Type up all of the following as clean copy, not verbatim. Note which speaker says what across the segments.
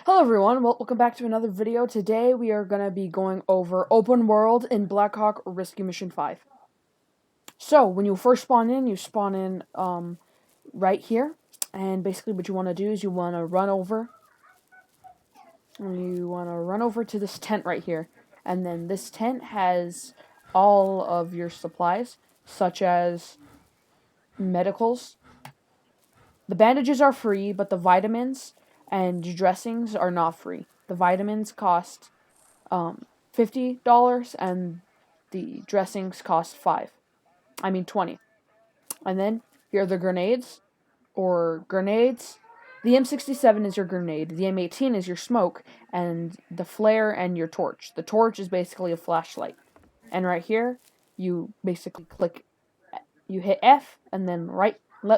Speaker 1: Hello everyone, welcome back to another video. Today we are going to be going over open world in Black Hawk Rescue Mission 5. So, when you first spawn in, you spawn in right here. And basically what you want to do is you want to run over. And you want to run over to this tent right here. And then this tent has all of your supplies, such as medicals. The bandages are free, but the vitamins and dressings are not free. The vitamins cost $50 and the dressings cost 20. And then here are the grenades. The M67 is your grenade, the M18 is your smoke, and the flare and your torch. The torch is basically a flashlight. And right here, you basically you hit F and then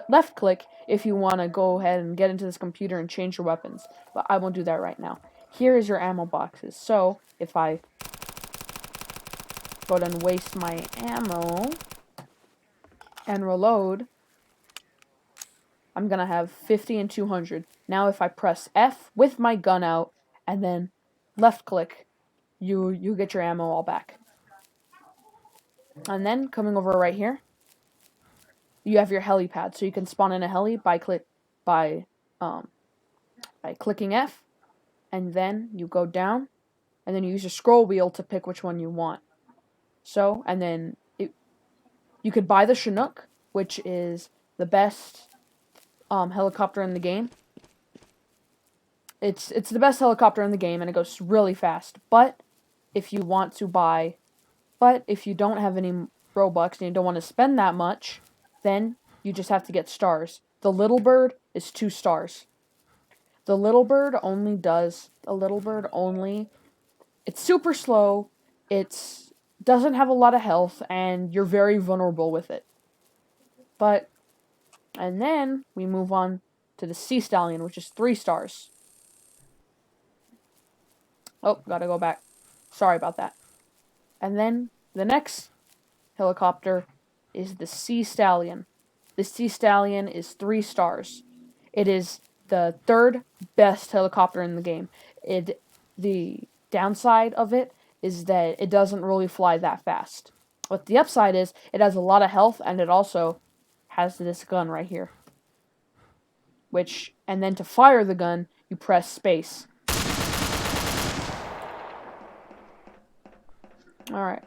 Speaker 1: left click if you want to go ahead and get into this computer and change your weapons. But I won't do that right now. Here is your ammo boxes. So if I go ahead and waste my ammo and reload, I'm gonna have 50 and 200. Now if I press F with my gun out and then left click, you get your ammo all back. And then coming over right here, you have your helipad, so you can spawn in a heli by clicking F, and then you go down, and then you use your scroll wheel to pick which one you want. So, and then you could buy the Chinook, which is the best helicopter in the game. It's the best helicopter in the game, and it goes really fast. But if you don't have any Robux and you don't want to spend that much, then you just have to get stars. The Little Bird is 2 stars. The Little Bird it's super slow, doesn't have a lot of health, and you're very vulnerable with it. And then we move on to the Sea Stallion, which is 3 stars. Oh, gotta go back. Sorry about that. And then the next helicopter is the Sea Stallion. The Sea Stallion is 3 stars. It is the 3rd best helicopter in the game. The downside of it is that it doesn't really fly that fast. But the upside is it has a lot of health, and it also has this gun right here. And then to fire the gun, you press space. Alright.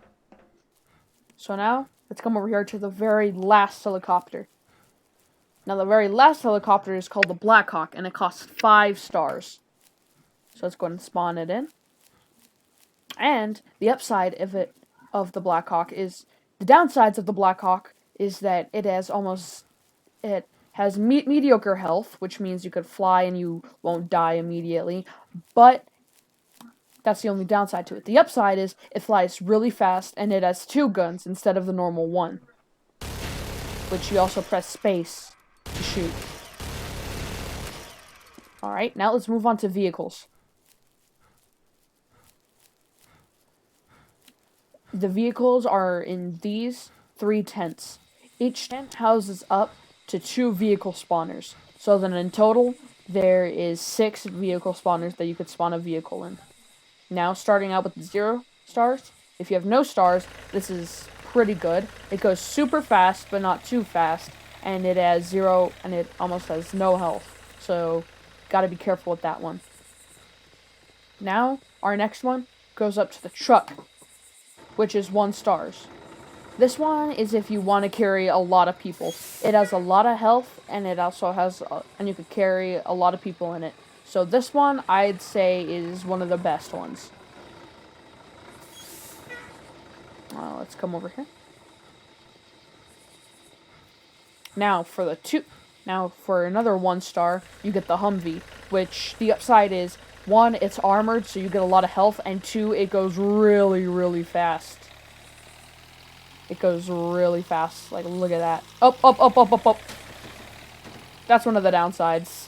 Speaker 1: So now, let's come over here to the very last helicopter. Now, the very last helicopter is called the Black Hawk, and it costs 5 stars. So let's go ahead and spawn it in. And the upside of the Black Hawk is, the downsides of the Black Hawk is that it has mediocre health, which means you could fly and you won't die immediately. But that's the only downside to it. The upside is it flies really fast, and it has 2 guns instead of the normal 1, which you also press space to shoot. Alright, now let's move on to vehicles. The vehicles are in these 3 tents. Each tent houses up to 2 vehicle spawners. So then in total, there is 6 vehicle spawners that you could spawn a vehicle in. Now, starting out with 0 stars. If you have no stars, this is pretty good. It goes super fast, but not too fast. And it has 0, and it almost has no health. So, gotta be careful with that one. Now, our next one goes up to the truck, which is 1 stars. This one is if you want to carry a lot of people. It has a lot of health, and it also has, and you could carry a lot of people in it. So this one, I'd say, is one of the best ones. Let's come over here. Now for another 1 star, you get the Humvee, which the upside is, 1, it's armored, so you get a lot of health, and 2, it goes really, really fast. It goes really fast. Like, look at that. Up, up, up, up, up, up. That's one of the downsides.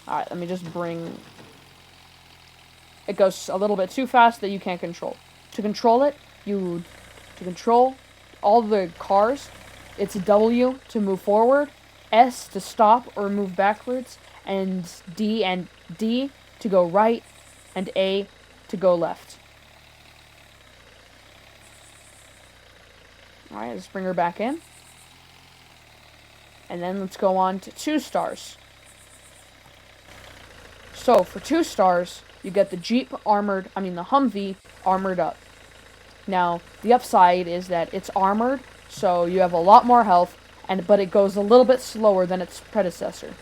Speaker 1: Alright, let me just bring... It goes a little bit too fast that you can't control. To control it, to control all the cars, it's W to move forward, S to stop or move backwards, and D to go right, and A to go left. Alright, let's bring her back in. And then let's go on to 2 stars. So, for 2 stars, you get the the Humvee armored up. Now, the upside is that it's armored, so you have a lot more health, but it goes a little bit slower than its predecessor.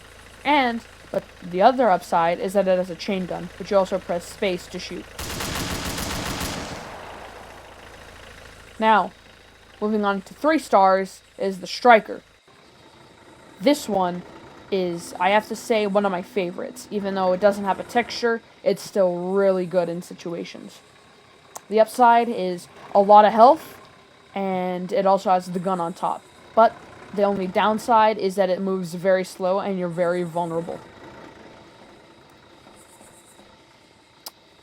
Speaker 1: But the other upside is that it has a chain gun, which you also press space to shoot. Now, moving on to 3 stars is the Striker. This one is, I have to say, one of my favorites. Even though it doesn't have a texture, it's still really good in situations. The upside is a lot of health, and it also has the gun on top. But the only downside is that it moves very slow and you're very vulnerable.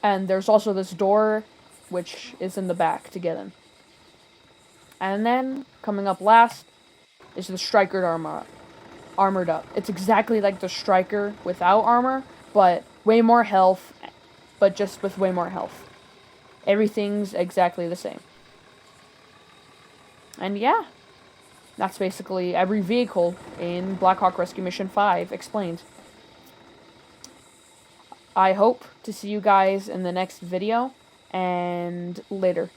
Speaker 1: And there's also this door, which is in the back to get in. And then, coming up last, is the Striker armored up. It's exactly like the Striker without armor, but way more health, but just with way more health. Everything's exactly the same. And yeah, that's basically every vehicle in Black Hawk Rescue Mission 5 explained. I hope to see you guys in the next video, and later.